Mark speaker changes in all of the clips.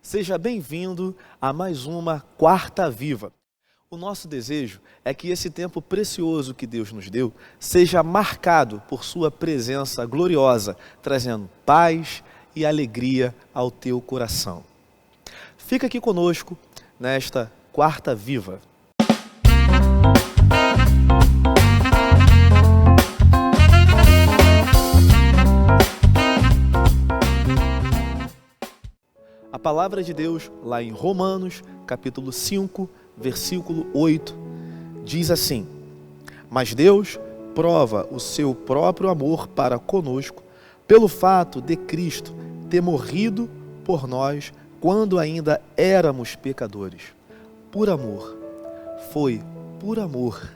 Speaker 1: Seja bem-vindo a mais uma Quarta Viva. O nosso desejo é que esse tempo precioso que Deus nos deu seja marcado por sua presença gloriosa, trazendo paz e alegria ao teu coração. Fica aqui conosco nesta Quarta Viva. A palavra de Deus, lá em Romanos, capítulo 5, versículo 8, diz assim: Mas Deus prova o seu próprio amor para conosco pelo fato de Cristo ter morrido por nós quando ainda éramos pecadores. Por amor, foi por amor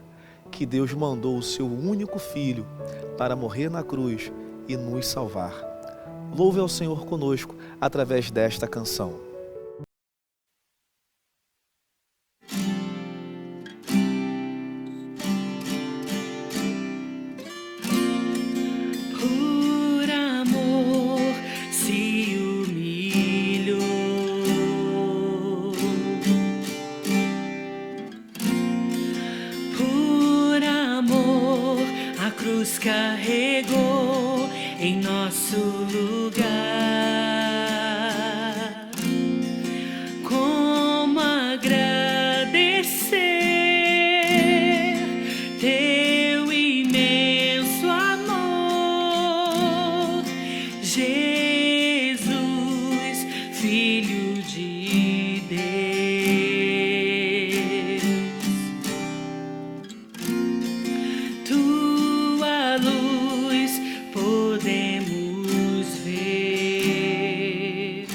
Speaker 1: que Deus mandou o seu único Filho para morrer na cruz e nos salvar. Louve ao Senhor conosco através desta canção.
Speaker 2: Por amor se humilhou, por amor a cruz carregou em nosso lugar. Como agradecer teu imenso amor, Jesus, Filho de Deus. Tua luz podemos ver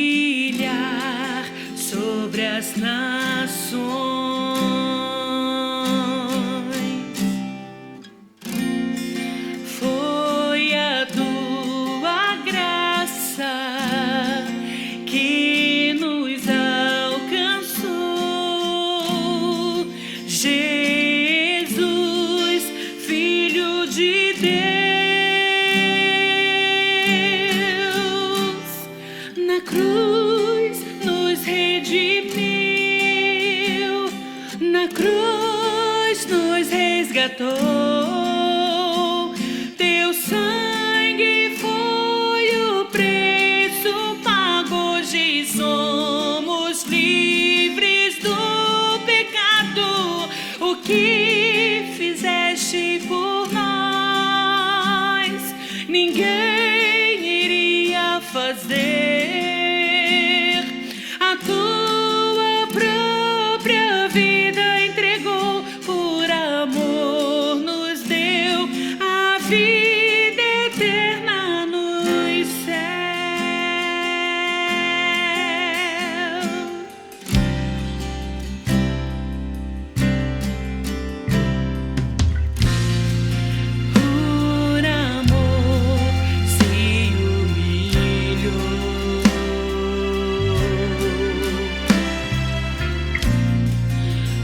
Speaker 2: brilhar sobre as nações. Foi a tua graça que nos alcançou, Jesus, Filho de Deus. Na cruz nos redimiu, na cruz nos resgatou. Teu sangue foi o preço pago, hoje somos livres do pecado. O que fizeste por nós, ninguém iria fazer. A tua própria vida entregou, por amor nos deu a vida eterna nos céus. Por amor se humilhou,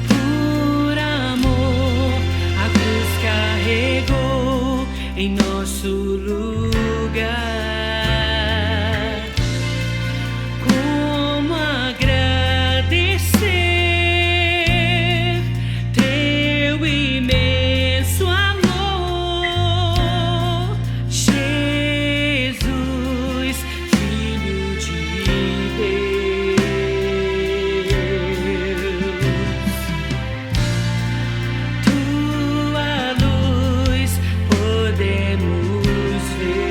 Speaker 2: por amor a cruz carregou em nosso lugar. Como agradecer teu imenso amor, Jesus, Filho de Deus. Tua luz podemos ver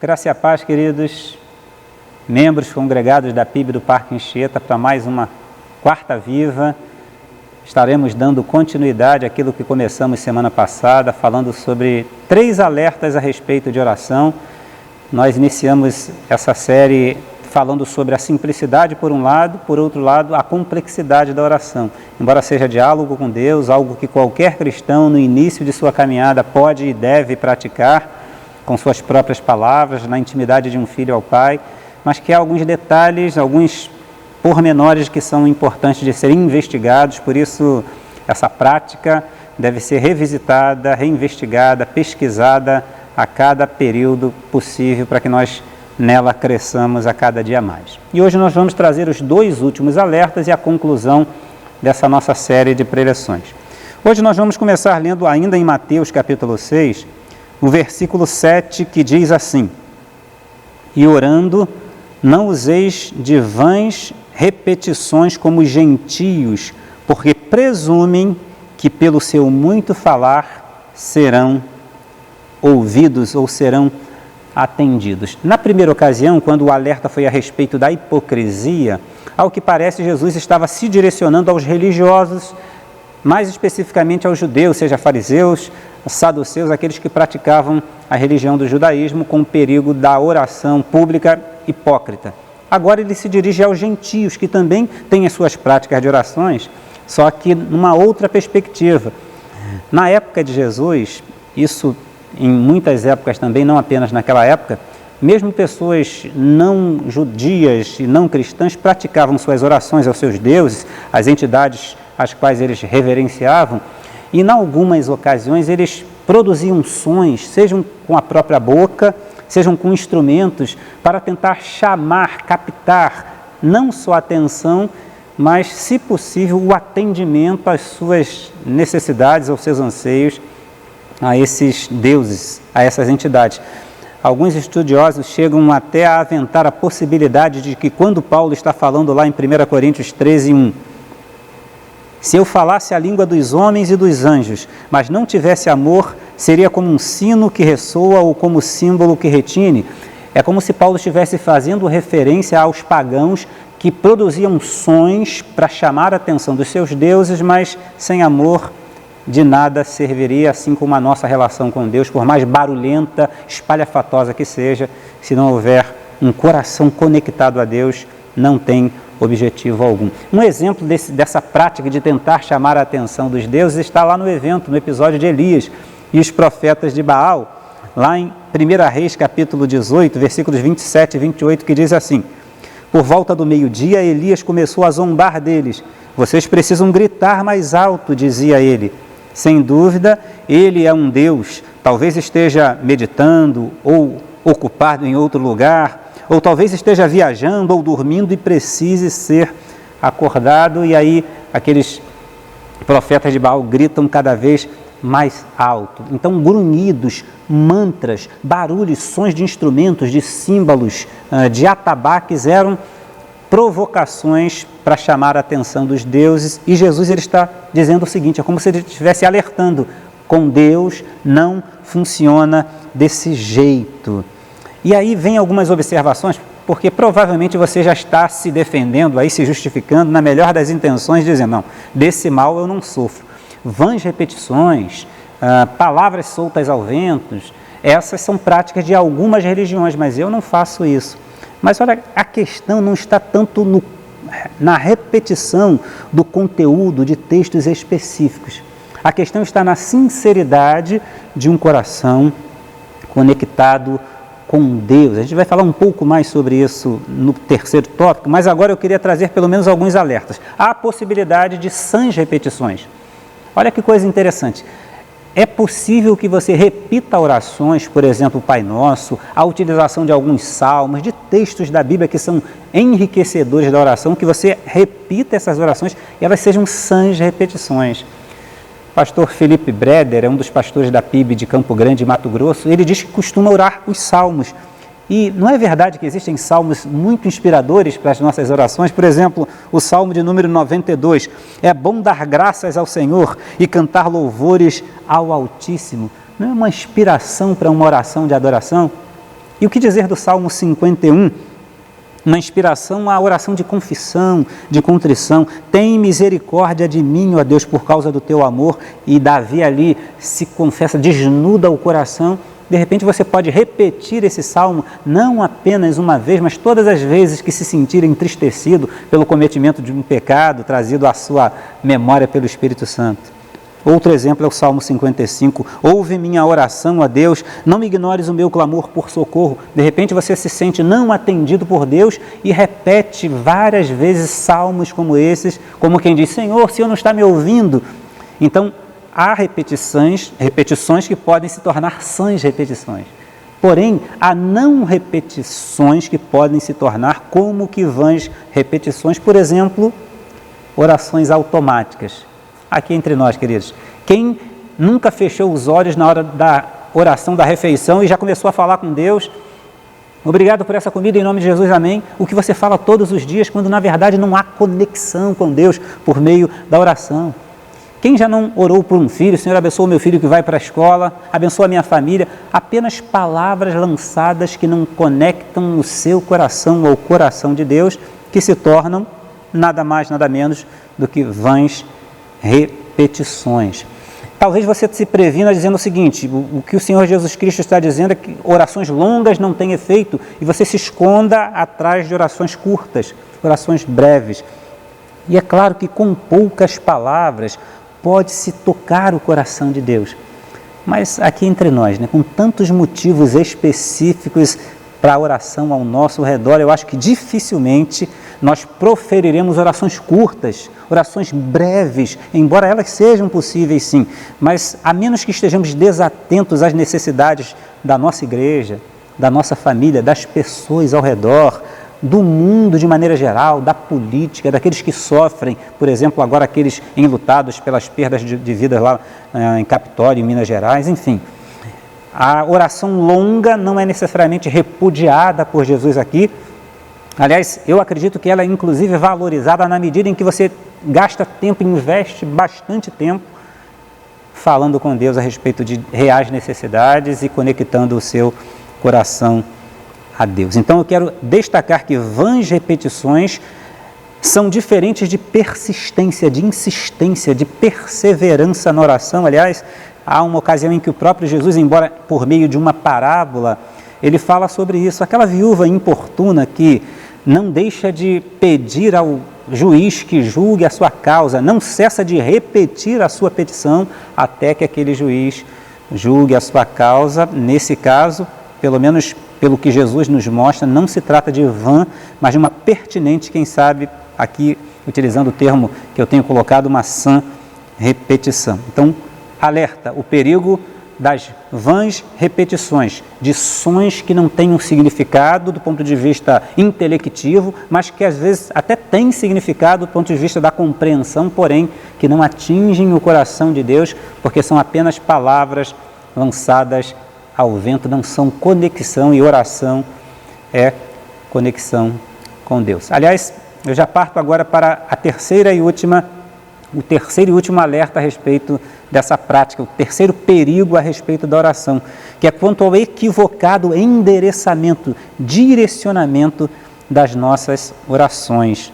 Speaker 3: Graça e a paz, queridos membros congregados da PIB do Parque Anchieta, para mais uma Quarta Viva. Estaremos dando continuidade àquilo que começamos semana passada, falando sobre 3 alertas a respeito de oração. Nós iniciamos essa série falando sobre a simplicidade por um lado, por outro lado, a complexidade da oração. Embora seja diálogo com Deus, algo que qualquer cristão no início de sua caminhada pode e deve praticar, com suas próprias palavras, na intimidade de um filho ao Pai, mas que há alguns detalhes, alguns pormenores que são importantes de serem investigados, por isso essa prática deve ser revisitada, reinvestigada, pesquisada a cada período possível para que nós nela cresçamos a cada dia mais. E hoje nós vamos trazer os 2 últimos alertas e a conclusão dessa nossa série de preleções. Hoje nós vamos começar lendo ainda em Mateus capítulo 6, o versículo 7, que diz assim: E orando, não useis de vãs repetições como os gentios, porque presumem que pelo seu muito falar serão ouvidos ou serão atendidos. Na primeira ocasião, quando o alerta foi a respeito da hipocrisia, ao que parece Jesus estava se direcionando aos religiosos, mais especificamente aos judeus, seja fariseus, saduceus, aqueles que praticavam a religião do judaísmo com o perigo da oração pública hipócrita. Agora ele se dirige aos gentios, que também têm as suas práticas de orações, só que numa outra perspectiva. Na época de Jesus, isso em muitas épocas também, não apenas naquela época, mesmo pessoas não judias e não cristãs praticavam suas orações aos seus deuses, às entidades às quais eles reverenciavam, e em algumas ocasiões eles produziam sons, sejam com a própria boca, sejam com instrumentos, para tentar chamar, captar não só a atenção, mas, se possível, o atendimento às suas necessidades, aos seus anseios, a esses deuses, a essas entidades. Alguns estudiosos chegam até a aventar a possibilidade de que, quando Paulo está falando lá em 1 Coríntios 13, 1, se eu falasse a língua dos homens e dos anjos, mas não tivesse amor, seria como um sino que ressoa ou como símbolo que retine. É como se Paulo estivesse fazendo referência aos pagãos que produziam sons para chamar a atenção dos seus deuses, mas sem amor de nada serviria, assim como a nossa relação com Deus, por mais barulhenta, espalhafatosa que seja, se não houver um coração conectado a Deus, não tem objetivo algum. Um exemplo dessa prática de tentar chamar a atenção dos deuses está lá no evento, no episódio de Elias e os profetas de Baal, lá em 1 Reis, capítulo 18, versículos 27 e 28, que diz assim: Por volta do meio-dia, Elias começou a zombar deles. Vocês precisam gritar mais alto, dizia ele. Sem dúvida, ele é um Deus, talvez esteja meditando ou ocupado em outro lugar, ou talvez esteja viajando ou dormindo e precise ser acordado. E aí aqueles profetas de Baal gritam cada vez mais alto. Então, grunhidos, mantras, barulhos, sons de instrumentos, de símbolos, de atabaques eram provocações para chamar a atenção dos deuses. E Jesus ele está dizendo o seguinte, é como se ele estivesse alertando: com Deus não funciona desse jeito. E aí vem algumas observações, porque provavelmente você já está se defendendo, aí se justificando, na melhor das intenções, dizendo: não, desse mal eu não sofro. Vãs repetições, palavras soltas ao vento, essas são práticas de algumas religiões, mas eu não faço isso. Mas olha, a questão não está tanto na repetição do conteúdo de textos específicos. A questão está na sinceridade de um coração conectado com Deus. A gente vai falar um pouco mais sobre isso no terceiro tópico, mas agora eu queria trazer pelo menos alguns alertas. Há a possibilidade de sãs repetições. Olha que coisa interessante. É possível que você repita orações, por exemplo, o Pai Nosso, a utilização de alguns salmos, de textos da Bíblia que são enriquecedores da oração, que você repita essas orações e elas sejam sãs repetições. O pastor Felipe Breder é um dos pastores da PIB de Campo Grande, Mato Grosso. Ele diz que costuma orar os salmos. E não é verdade que existem salmos muito inspiradores para as nossas orações? Por exemplo, o salmo de número 92, é bom dar graças ao Senhor e cantar louvores ao Altíssimo. Não é uma inspiração para uma oração de adoração? E o que dizer do Salmo 51? Uma inspiração à oração de confissão, de contrição. Tem misericórdia de mim, ó Deus, por causa do teu amor. E Davi ali se confessa, desnuda o coração. De repente você pode repetir esse salmo, não apenas uma vez, mas todas as vezes que se sentir entristecido pelo cometimento de um pecado trazido à sua memória pelo Espírito Santo. Outro exemplo é o Salmo 55. Ouve minha oração, ó Deus, não me ignores o meu clamor por socorro. De repente você se sente não atendido por Deus e repete várias vezes salmos como esses, como quem diz, Senhor, o Senhor não está me ouvindo. Então, há repetições que podem se tornar sãs repetições. Porém, há não repetições que podem se tornar como que vãs repetições. Por exemplo, orações automáticas. Aqui entre nós, queridos, quem nunca fechou os olhos na hora da oração da refeição e já começou a falar com Deus, obrigado por essa comida, em nome de Jesus, amém, o que você fala todos os dias, quando na verdade não há conexão com Deus por meio da oração. Quem já não orou por um filho, Senhor, abençoa o meu filho que vai para a escola, abençoa a minha família, apenas palavras lançadas que não conectam o seu coração ao coração de Deus, que se tornam nada mais, nada menos do que vãs repetições. Talvez você se previna dizendo o seguinte, o que o Senhor Jesus Cristo está dizendo é que orações longas não têm efeito e você se esconda atrás de orações curtas, orações breves. E é claro que com poucas palavras pode-se tocar o coração de Deus. Mas aqui entre nós, com tantos motivos específicos para a oração ao nosso redor, eu acho que dificilmente nós proferiremos orações curtas, orações breves, embora elas sejam possíveis sim, mas a menos que estejamos desatentos às necessidades da nossa igreja, da nossa família, das pessoas ao redor, do mundo de maneira geral, da política, daqueles que sofrem, por exemplo, agora aqueles enlutados pelas perdas de vidas lá em Capitólio, em Minas Gerais, enfim. A oração longa não é necessariamente repudiada por Jesus aqui. Aliás, eu acredito que ela é inclusive valorizada na medida em que você gasta tempo, investe bastante tempo falando com Deus a respeito de reais necessidades e conectando o seu coração a Deus. Então eu quero destacar que vãs repetições são diferentes de persistência, de insistência, de perseverança na oração. Aliás, há uma ocasião em que o próprio Jesus, embora por meio de uma parábola, ele fala sobre isso. Aquela viúva importuna que não deixa de pedir ao juiz que julgue a sua causa, não cessa de repetir a sua petição até que aquele juiz julgue a sua causa. Nesse caso, pelo menos pelo que Jesus nos mostra, não se trata de vã, mas de uma pertinente, quem sabe, aqui utilizando o termo que eu tenho colocado, uma sã repetição. Então, alerta, o perigo das vãs repetições, de sons que não têm um significado do ponto de vista intelectivo, mas que às vezes até têm significado do ponto de vista da compreensão, porém que não atingem o coração de Deus, porque são apenas palavras lançadas ao vento, não são conexão, e oração é conexão com Deus. Aliás, eu já parto agora para o terceiro e último alerta a respeito dessa prática, o terceiro perigo a respeito da oração, que é quanto ao equivocado endereçamento, direcionamento das nossas orações.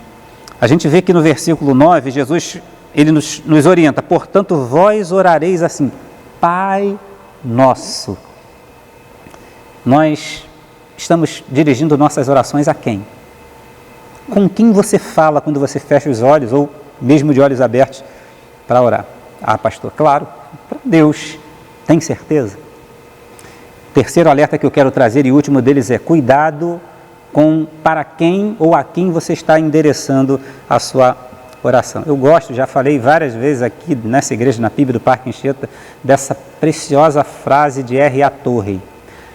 Speaker 3: A gente vê que no versículo 9, Jesus ele nos orienta, portanto, vós orareis assim, Pai Nosso. Nós estamos dirigindo nossas orações a quem? Com quem você fala quando você fecha os olhos, ou mesmo de olhos abertos, para orar? Ah, pastor, claro, para Deus. Tem certeza? O terceiro alerta que eu quero trazer e o último deles é cuidado com para quem ou a quem você está endereçando a sua oração. Eu gosto, já falei várias vezes aqui nessa igreja, na PIB do Parque Anchieta, dessa preciosa frase de R.A. Torre.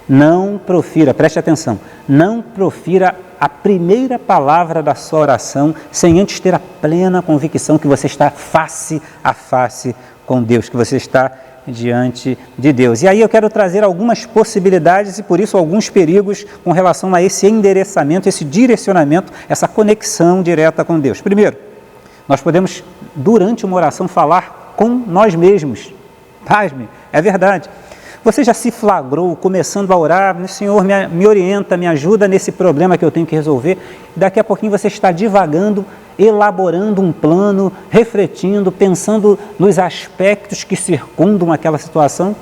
Speaker 3: Não profira, preste atenção, não profira a primeira palavra da sua oração sem antes ter a plena convicção que você está face a face com Deus, que você está diante de Deus. E aí eu quero trazer algumas possibilidades e por isso alguns perigos com relação a esse endereçamento, esse direcionamento, essa conexão direta com Deus. Primeiro, nós podemos durante uma oração falar com nós mesmos. Pasme, é verdade. Você já se flagrou começando a orar, Senhor, me orienta, me ajuda nesse problema que eu tenho que resolver. Daqui a pouquinho você está divagando, elaborando um plano, refletindo, pensando nos aspectos que circundam aquela situação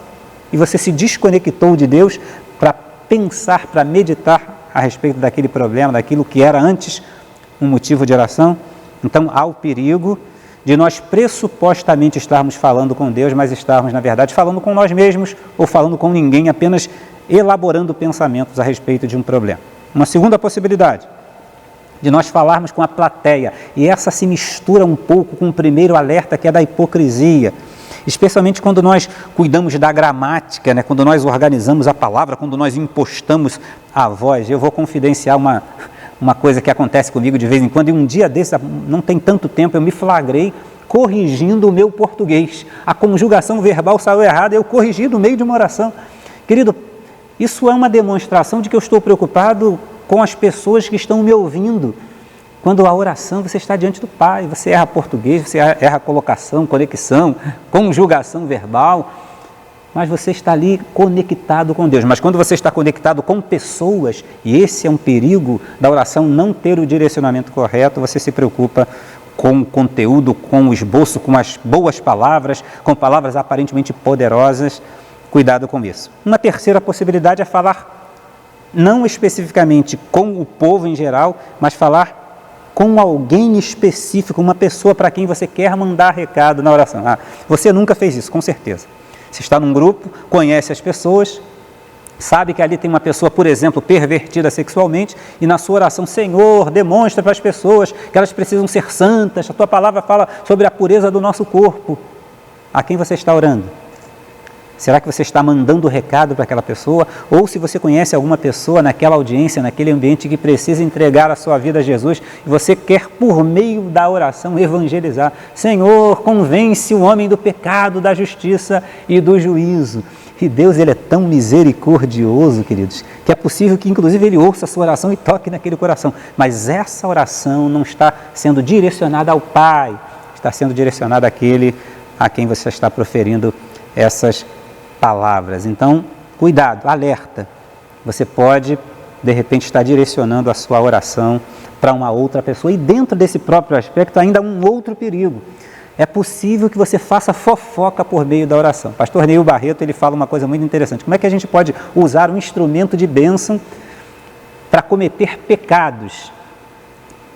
Speaker 3: e você se desconectou de Deus para pensar, para meditar a respeito daquele problema, daquilo que era antes um motivo de oração. Então há o perigo de nós pressupostamente estarmos falando com Deus, mas estarmos, na verdade, falando com nós mesmos ou falando com ninguém, apenas elaborando pensamentos a respeito de um problema. Uma segunda possibilidade, de nós falarmos com a plateia, e essa se mistura um pouco com o primeiro alerta, que é da hipocrisia, especialmente quando nós cuidamos da gramática, né? Quando nós organizamos a palavra, quando nós impostamos a voz. Eu vou confidenciar uma coisa que acontece comigo de vez em quando, e um dia desse, não tem tanto tempo, eu me flagrei corrigindo o meu português. A conjugação verbal saiu errada, eu corrigi no meio de uma oração. Querido, isso é uma demonstração de que eu estou preocupado com as pessoas que estão me ouvindo. Quando a oração, você está diante do Pai, você erra português, você erra colocação, conexão, conjugação verbal, mas você está ali conectado com Deus. Mas quando você está conectado com pessoas, e esse é um perigo da oração não ter o direcionamento correto, você se preocupa com o conteúdo, com o esboço, com as boas palavras, com palavras aparentemente poderosas. Cuidado com isso. Uma terceira possibilidade é falar não especificamente com o povo em geral, mas falar com alguém específico, uma pessoa para quem você quer mandar recado na oração. Você nunca fez isso, com certeza. Você está num grupo, conhece as pessoas, sabe que ali tem uma pessoa, por exemplo, pervertida sexualmente, e na sua oração, Senhor, demonstra para as pessoas que elas precisam ser santas, a tua palavra fala sobre a pureza do nosso corpo. A quem você está orando? Será que você está mandando recado para aquela pessoa? Ou se você conhece alguma pessoa naquela audiência, naquele ambiente que precisa entregar a sua vida a Jesus, e você quer, por meio da oração, evangelizar. Senhor, convence o homem do pecado, da justiça e do juízo. E Deus, Ele é tão misericordioso, queridos, que é possível que, inclusive, Ele ouça a sua oração e toque naquele coração. Mas essa oração não está sendo direcionada ao Pai, está sendo direcionada àquele a quem você está proferindo essas palavras. Então, cuidado, alerta. Você pode, de repente, estar direcionando a sua oração para uma outra pessoa. E dentro desse próprio aspecto, ainda há um outro perigo. É possível que você faça fofoca por meio da oração. Pastor Neil Barreto, ele fala uma coisa muito interessante. Como é que a gente pode usar um instrumento de bênção para cometer pecados?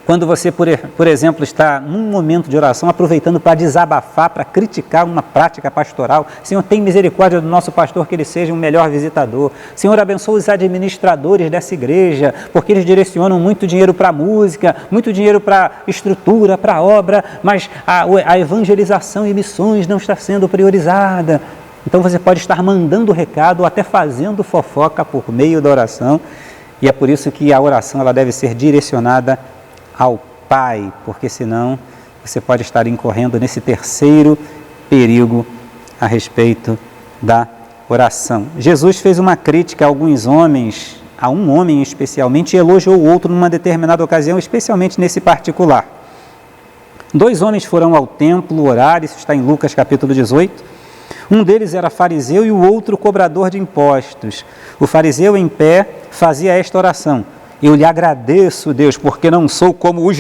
Speaker 3: Quando você, por exemplo, está num momento de oração, aproveitando para desabafar, para criticar uma prática pastoral. Senhor, tem misericórdia do nosso pastor, que ele seja um melhor visitador. Senhor, abençoa os administradores dessa igreja, porque eles direcionam muito dinheiro para a música, muito dinheiro para estrutura, para a obra, mas a evangelização e missões não está sendo priorizada. Então você pode estar mandando recado ou até fazendo fofoca por meio da oração, e é por isso que a oração ela deve ser direcionada ao Pai, porque senão você pode estar incorrendo nesse terceiro perigo a respeito da oração. Jesus fez uma crítica a alguns homens, a um homem especialmente, e elogiou o outro numa determinada ocasião, especialmente nesse particular. 2 homens foram ao templo orar, isso está em Lucas capítulo 18. Um deles era fariseu e o outro cobrador de impostos. O fariseu em pé fazia esta oração: eu lhe agradeço, Deus, porque não sou como as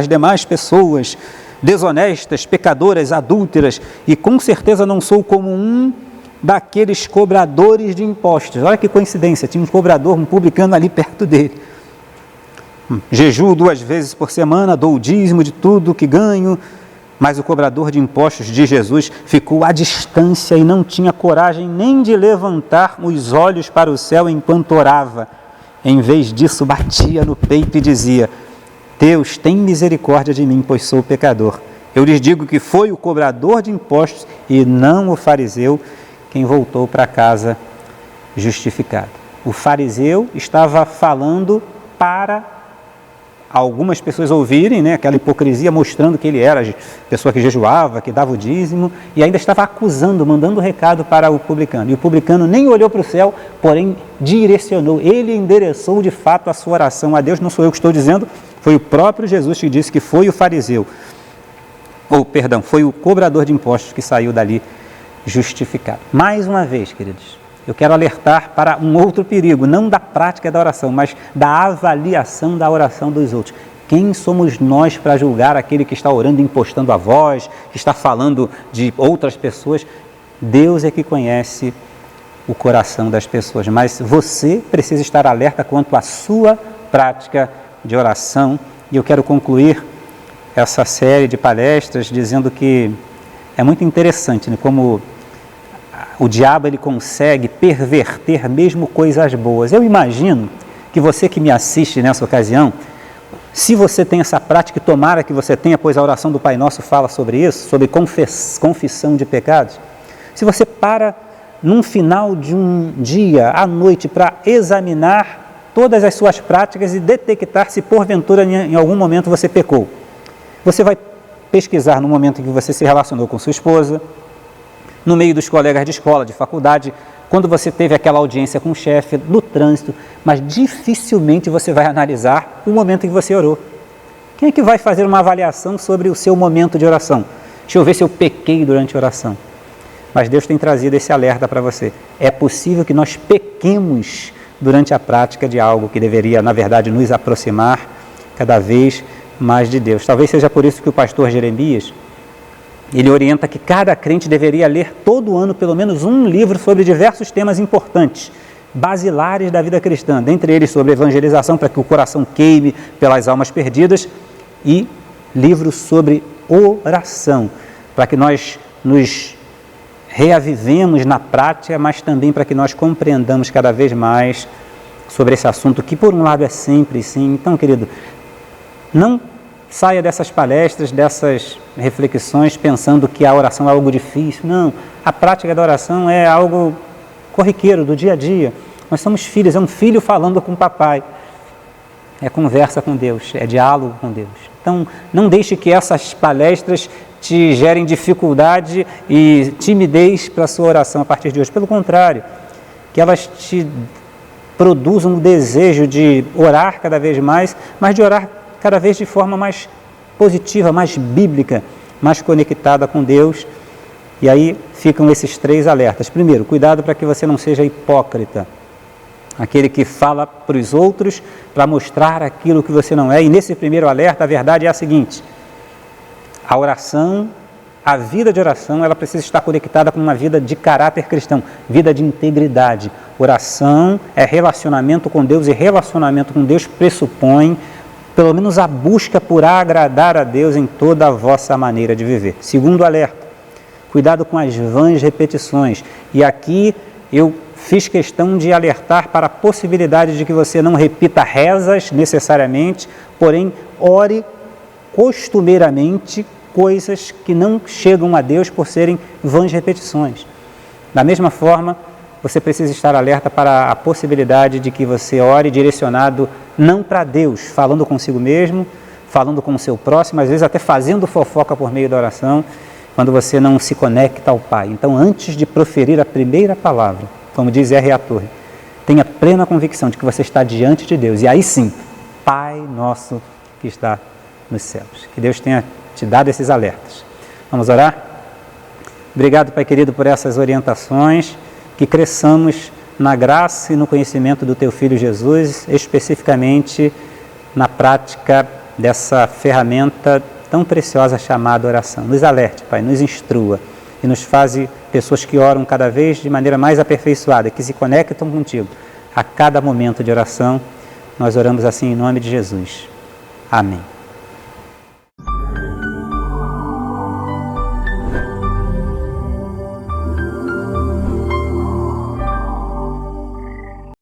Speaker 3: demais pessoas, desonestas, pecadoras, adúlteras, e com certeza não sou como um daqueles cobradores de impostos. Olha que coincidência, tinha um cobrador, um publicano ali perto dele. Jejuo 2 vezes por semana, dou o dízimo de tudo que ganho, mas o cobrador de impostos de Jesus ficou à distância e não tinha coragem nem de levantar os olhos para o céu enquanto orava. Em vez disso, batia no peito e dizia: Deus, tem misericórdia de mim, pois sou pecador. Eu lhes digo que foi o cobrador de impostos e não o fariseu quem voltou para casa justificado. O fariseu estava falando para algumas pessoas ouvirem, né, aquela hipocrisia, mostrando que ele era a pessoa que jejuava, que dava o dízimo, e ainda estava acusando, mandando recado para o publicano. E o publicano nem olhou para o céu, porém direcionou, ele endereçou de fato a sua oração a Deus. Não sou eu que estou dizendo, foi o próprio Jesus que disse que foi o fariseu, foi o cobrador de impostos que saiu dali justificado. Mais uma vez, queridos, eu quero alertar para um outro perigo, não da prática da oração, mas da avaliação da oração dos outros. Quem somos nós para julgar aquele que está orando impostando a voz, que está falando de outras pessoas? Deus é que conhece o coração das pessoas, mas você precisa estar alerta quanto à sua prática de oração. E eu quero concluir essa série de palestras dizendo que é muito interessante, né, como o diabo ele consegue perverter mesmo coisas boas. Eu imagino que você que me assiste nessa ocasião, se você tem essa prática, tomara que você tenha, pois a oração do Pai Nosso fala sobre isso, sobre confissão de pecados. Se você para num final de um dia, à noite, para examinar todas as suas práticas e detectar se porventura em algum momento você pecou. Você vai pesquisar no momento em que você se relacionou com sua esposa, no meio dos colegas de escola, de faculdade, quando você teve aquela audiência com o chefe, no trânsito, mas dificilmente você vai analisar o momento em que você orou. Quem é que vai fazer uma avaliação sobre o seu momento de oração? Deixa eu ver se eu pequei durante a oração. Mas Deus tem trazido esse alerta para você. É possível que nós pequemos durante a prática de algo que deveria, na verdade, nos aproximar cada vez mais de Deus. Talvez seja por isso que o pastor Jeremias, ele orienta que cada crente deveria ler todo ano pelo menos um livro sobre diversos temas importantes, basilares da vida cristã, dentre eles sobre evangelização, para que o coração queime pelas almas perdidas, e livros sobre oração, para que nós nos reavivemos na prática, mas também para que nós compreendamos cada vez mais sobre esse assunto, que por um lado é simples, sim. Então, querido, não saia dessas palestras, dessas reflexões, pensando que a oração é algo difícil. Não, a prática da oração é algo corriqueiro, do dia a dia. Nós somos filhos, é um filho falando com o papai. É conversa com Deus, é diálogo com Deus. Então, não deixe que essas palestras te gerem dificuldade e timidez para a sua oração a partir de hoje. Pelo contrário, que elas te produzam um desejo de orar cada vez mais, mas de orar cada vez de forma mais positiva, mais bíblica, mais conectada com Deus. E aí ficam esses 3 alertas. Primeiro, cuidado para que você não seja hipócrita. Aquele que fala para os outros para mostrar aquilo que você não é. E nesse primeiro alerta, a verdade é a seguinte: a oração, a vida de oração, ela precisa estar conectada com uma vida de caráter cristão, vida de integridade. Oração é relacionamento com Deus, e relacionamento com Deus pressupõe pelo menos a busca por agradar a Deus em toda a vossa maneira de viver. Segundo alerta, cuidado com as vãs repetições. E aqui eu fiz questão de alertar para a possibilidade de que você não repita rezas necessariamente, porém ore costumeiramente coisas que não chegam a Deus por serem vãs repetições. Da mesma forma, você precisa estar alerta para a possibilidade de que você ore direcionado não para Deus, falando consigo mesmo, falando com o seu próximo, às vezes até fazendo fofoca por meio da oração, quando você não se conecta ao Pai. Então, antes de proferir a primeira palavra, como diz R.A. Torre, tenha plena convicção de que você está diante de Deus. E aí sim, Pai nosso que está nos céus. Que Deus tenha te dado esses alertas. Vamos orar? Obrigado, Pai querido, por essas orientações, que cresçamos na graça e no conhecimento do Teu Filho Jesus, especificamente na prática dessa ferramenta tão preciosa chamada oração. Nos alerte, Pai, nos instrua e nos faze pessoas que oram cada vez de maneira mais aperfeiçoada, que se conectam contigo a cada momento de oração. Nós oramos assim em nome de Jesus. Amém.